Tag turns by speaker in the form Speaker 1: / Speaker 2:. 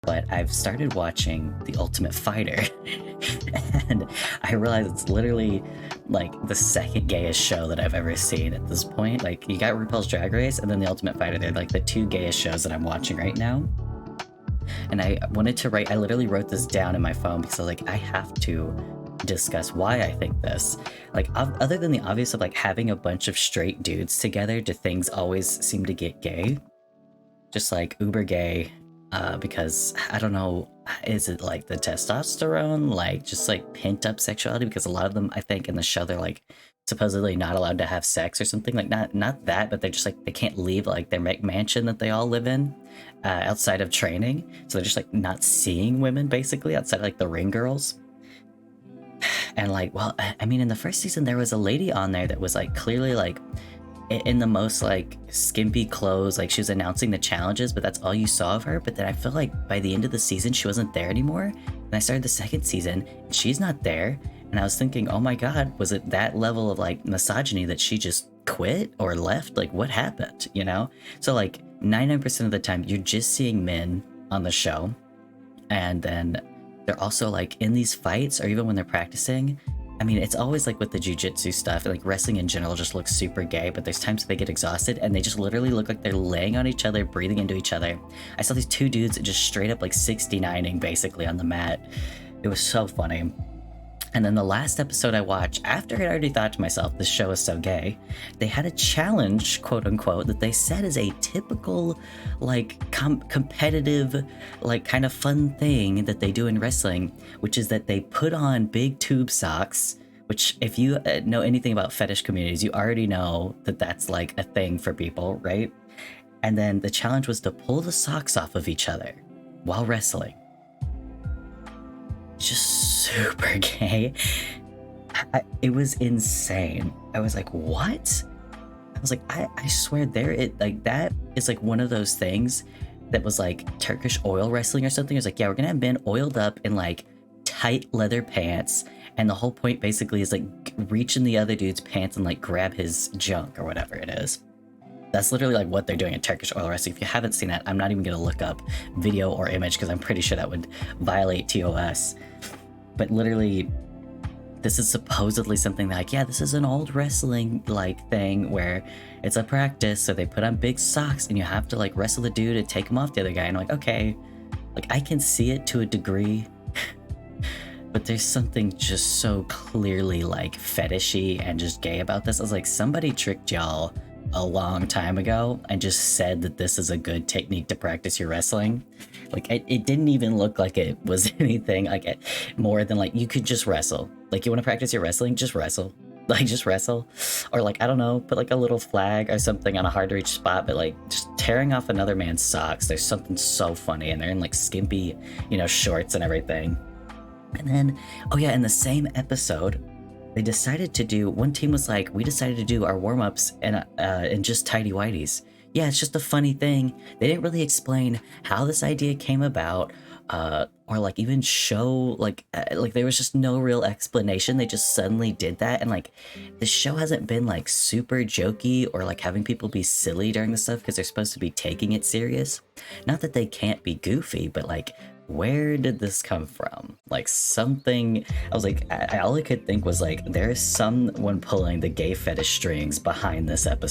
Speaker 1: but I've started watching The Ultimate Fighter, and I realize it's literally like the second gayest show that I've ever seen at this point. Like, you got RuPaul's Drag Race and then The Ultimate Fighter. They're like the two gayest shows that I'm watching right now. And I wanted to write, I literally wrote this down in my phone because I was like, I have to discuss why I think this. Like, other than the obvious of like having a bunch of straight dudes together, do things always seem to get gay? Just like uber gay, because I don't know, is it like the testosterone, like just like pent up sexuality? Because a lot of them, I think, in the show, they're like supposedly not allowed to have sex or something. Like, not that, but they're just like they can't leave like their mansion that they all live in outside of training. So they're just like not seeing women basically outside of, like the ring girls. And like, well, I mean, in the first season, there was a lady on there that was like clearly like in the most like skimpy clothes, like she was announcing the challenges, but that's all you saw of her. But then I feel like by the end of the season she wasn't there anymore, and I started the second season and she's not there, and I was thinking, oh my god, was it that level of like misogyny that she just quit or left? Like, what happened, you know? So like 99% of the time you're just seeing men on the show, and then they're also like in these fights, or even when they're practicing, I mean, it's always like with the jujitsu stuff, like wrestling in general just looks super gay, but there's times they get exhausted and they just literally look like they're laying on each other, breathing into each other. I saw these two dudes just straight up like 69ing basically on the mat. It was so funny. And then the last episode I watched, after I'd already thought to myself, this show is so gay, they had a challenge, quote unquote, that they said is a typical, like, competitive, like, kind of fun thing that they do in wrestling, which is that they put on big tube socks, which, if you know anything about fetish communities, you already know that that's, like, a thing for people, right? And then the challenge was to pull the socks off of each other while wrestling. Just super gay. It was insane. I was like, what? I was like, I swear that is like one of those things that was like Turkish oil wrestling or something. It was like, yeah, we're gonna have men oiled up in like tight leather pants, and the whole point basically is like reach in the other dude's pants and like grab his junk or whatever it is. That's literally like what they're doing in Turkish oil wrestling. If you haven't seen that, I'm not even gonna look up video or image because I'm pretty sure that would violate TOS. But literally, this is supposedly something that, like, yeah, this is an old wrestling like thing where it's a practice, so they put on big socks and you have to like wrestle the dude and take him off the other guy. And I'm like, okay, like I can see it to a degree, but there's something just so clearly like fetishy and just gay about this. I was like, somebody tricked y'all a long time ago and just said that this is a good technique to practice your wrestling. Like, it didn't even look like it was anything like more than like you could just wrestle. Like, you want to practice your wrestling, just wrestle. Like, just wrestle. Or like, I don't know, put like a little flag or something on a hard to reach spot, but like just tearing off another man's socks, there's something so funny, and they're in like skimpy, you know, shorts and everything. And then, oh yeah, in the same episode, they decided to do, one team was like, we decided to do our warm-ups in just tidy whities. Yeah, it's just a funny thing. They didn't really explain how this idea came about, or like even show like there was just no real explanation. They just suddenly did that, and like the show hasn't been like super jokey or like having people be silly during the stuff because they're supposed to be taking it serious. Not that they can't be goofy, but like, where did this come from? Like, something, I was like, all I could think was like, there's someone pulling the gay fetish strings behind this episode.